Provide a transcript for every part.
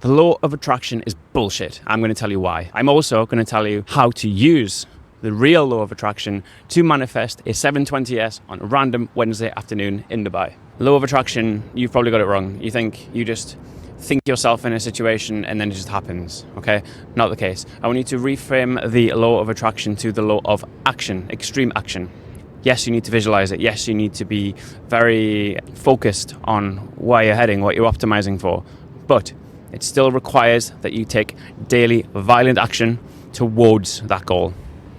The law of attraction is bullshit. I'm going to tell you why. I'm also going to tell you how to use the real law of attraction to manifest a 720S on a random Wednesday afternoon in Dubai. Law of attraction, you've probably got it wrong. You just think yourself in a situation and then it just happens, okay? Not the case. I want you to reframe the law of attraction to the law of action, extreme action. Yes, you need to visualize it. Yes, you need to be very focused on where you're heading, what you're optimizing for. But it still requires that you take daily violent action towards that goal.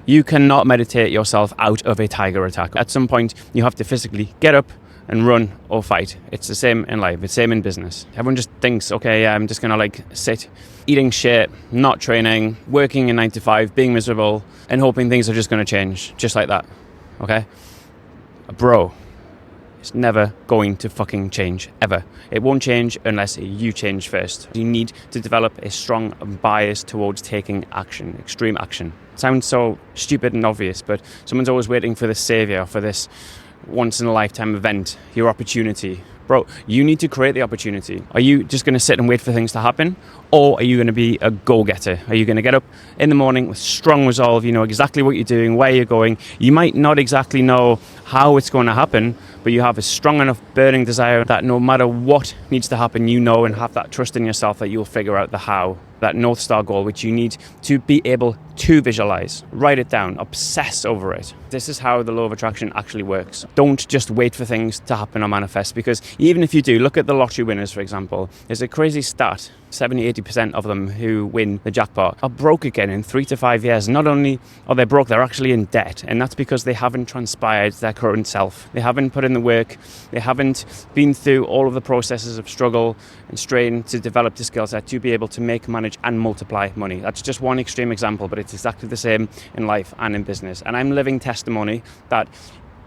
You cannot meditate yourself out of a tiger attack. At some point, you have to physically get up and run or fight. It's the same in life. It's the same in business. Everyone just thinks, okay, I'm just going to sit, eating shit, not training, working a 9 to 5, being miserable, and hoping things are just going to change just like that. Okay? Bro, it's never going to fucking change, ever. It won't change unless you change first. You need to develop a strong bias towards taking action, extreme action. It sounds so stupid and obvious, but someone's always waiting for this savior, for this once-in-a-lifetime event, your opportunity. Bro, you need to create the opportunity. Are you just going to sit and wait for things to happen? Or are you going to be a go-getter? Are you going to get up in the morning with strong resolve? You know exactly what you're doing, where you're going. You might not exactly know how it's going to happen, but you have a strong enough burning desire that no matter what needs to happen, you know, and have that trust in yourself that you'll figure out the how. That North Star goal, which you need to be able to visualize. Write it down, obsess over it. This is how the law of attraction actually works. Don't just wait for things to happen or manifest, because even if you do, look at the lottery winners, for example. There's a crazy stat. 70-80% of them who win the jackpot are broke again in 3 to 5 years. Not only are they broke, they're actually in debt. And that's because they haven't transpired their current self. They haven't put in the work. They haven't been through all of the processes of struggle and strain to develop the skill set to be able to make, manage and multiply money. That's just one extreme example, but it's exactly the same in life and in business. And I'm living testimony that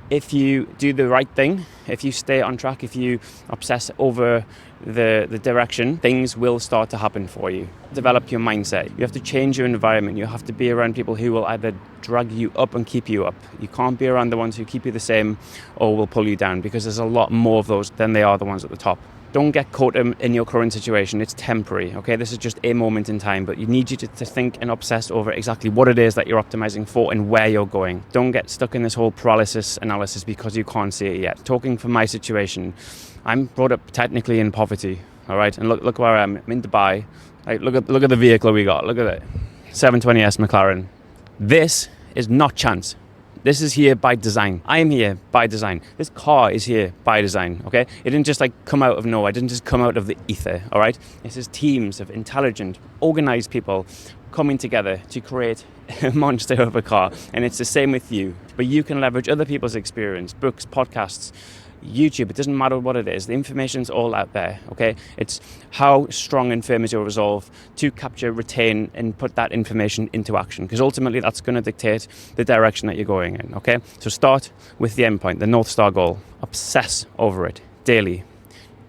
if you do the right thing, if you stay on track, if you obsess over the direction, things will start to happen for you. Develop your mindset. You have to change your environment. You have to be around people who will either drag you up and keep you up. You can't be around the ones who keep you the same or will pull you down, because there's a lot more of those than they are the ones at the top. Don't get caught in your current situation. It's temporary, okay? This is just a moment in time, but you need you to think and obsess over exactly what it is that you're optimizing for and where you're going. Don't get stuck in this whole paralysis analysis because you can't see it yet. Talking from my situation, I'm brought up technically in poverty, all right? And look where I am. I'm in Dubai. Look at the vehicle we got. Look at it. 720S McLaren. This is not chance. This is here by design. I am here by design. This car is here by design, okay? It didn't just come out of nowhere. It didn't just come out of the ether, all right? This is teams of intelligent, organized people coming together to create a monster of a car. And it's the same with you. But you can leverage other people's experience, books, podcasts, YouTube. It doesn't matter what it is. The information's all out there, okay? It's how strong and firm is your resolve to capture, retain, and put that information into action, because ultimately that's going to dictate the direction that you're going in, okay? So start with the endpoint, the North Star goal. Obsess over it daily.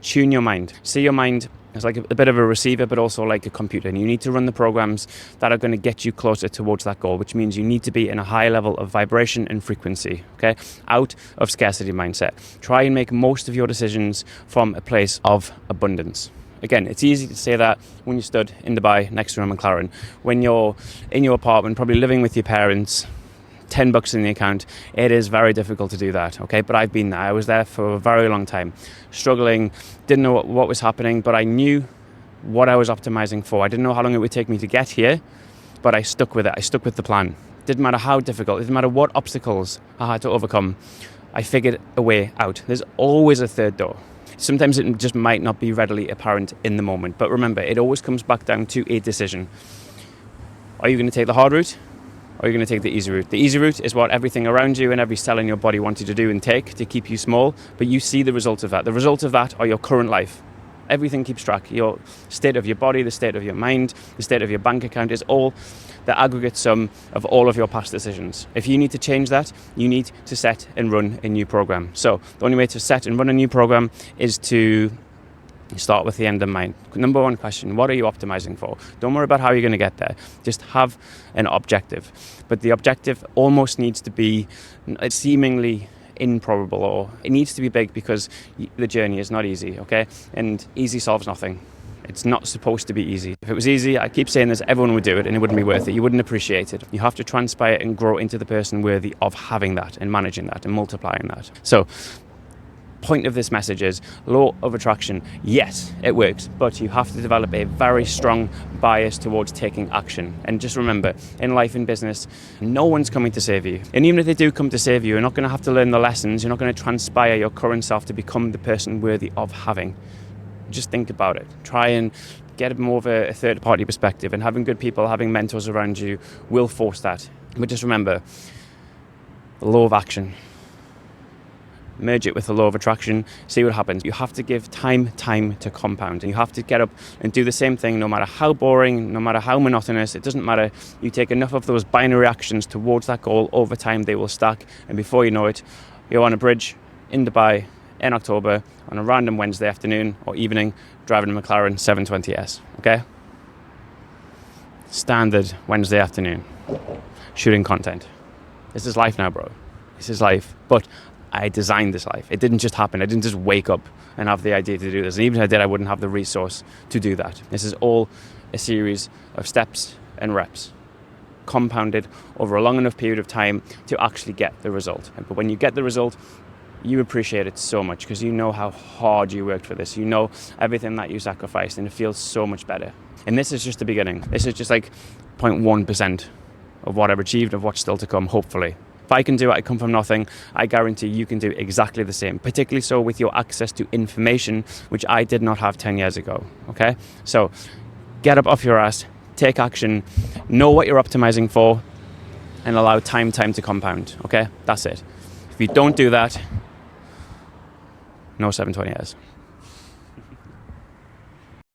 Tune your mind. See your mind as like a bit of a receiver, but also like a computer. And you need to run the programs that are going to get you closer towards that goal, which means you need to be in a high level of vibration and frequency, okay? Out of scarcity mindset. Try and make most of your decisions from a place of abundance. Again, it's easy to say that when you stood in Dubai next to a McLaren. When you're in your apartment, probably living with your parents, $10 in the account, it is very difficult to do that, okay? But I've been there. I was there for a very long time, struggling, didn't know what was happening, but I knew what I was optimizing for. I didn't know how long it would take me to get here, but I stuck with it. I stuck with the plan. Didn't matter how difficult, it didn't matter what obstacles I had to overcome. I figured a way out. There's always a third door. Sometimes it just might not be readily apparent in the moment, but remember, it always comes back down to a decision. Are you going to take the hard route? Or are you going to take the easy route? The easy route is what everything around you and every cell in your body wants you to do and take to keep you small, but you see the results of that. The results of that are your current life. Everything keeps track. Your state of your body, the state of your mind, the state of your bank account is all the aggregate sum of all of your past decisions. If you need to change that, you need to set and run a new program. So the only way to set and run a new program is to start with the end in mind. Number one question, what are you optimizing for? Don't worry about how you're going to get there. Just have an objective. But the objective almost needs to be seemingly improbable, or it needs to be big, because the journey is not easy, okay? And easy solves nothing. It's not supposed to be easy. If it was easy, I keep saying this, everyone would do it and it wouldn't be worth it. You wouldn't appreciate it. You have to transpire and grow into the person worthy of having that and managing that and multiplying that. So, point of this message is law of attraction. Yes, it works, but you have to develop a very strong bias towards taking action. And just remember, in life and business, no one's coming to save you. And even if they do come to save you, you're not going to have to learn the lessons. You're not going to transpire your current self to become the person worthy of having. Just think about it. Try and get more of a third-party perspective, and having good people, having mentors around you will force that. But just remember, the law of action. Merge it with the law of attraction, see what happens. You have to give time to compound, and you have to get up and do the same thing no matter how boring, no matter how monotonous. It doesn't matter. You take enough of those binary actions towards that goal, over time they will stack, and before you know it, you're on a bridge in Dubai in October on a random Wednesday afternoon or evening driving a McLaren 720S, okay? Standard Wednesday afternoon, shooting content. This is life now, bro. This is life. But I designed this life. It didn't just happen. I didn't just wake up and have the idea to do this. And even if I did, I wouldn't have the resource to do that. This is all a series of steps and reps, compounded over a long enough period of time to actually get the result. But when you get the result, you appreciate it so much because you know how hard you worked for this. You know everything that you sacrificed, and it feels so much better. And this is just the beginning. This is just like 0.1% of what I've achieved, of what's still to come, hopefully. If I can do it, I come from nothing, I guarantee you can do exactly the same, particularly so with your access to information, which I did not have 10 years ago, okay? So get up off your ass, take action, know what you're optimizing for, and allow time to compound, okay? That's it. If you don't do that, no 720S.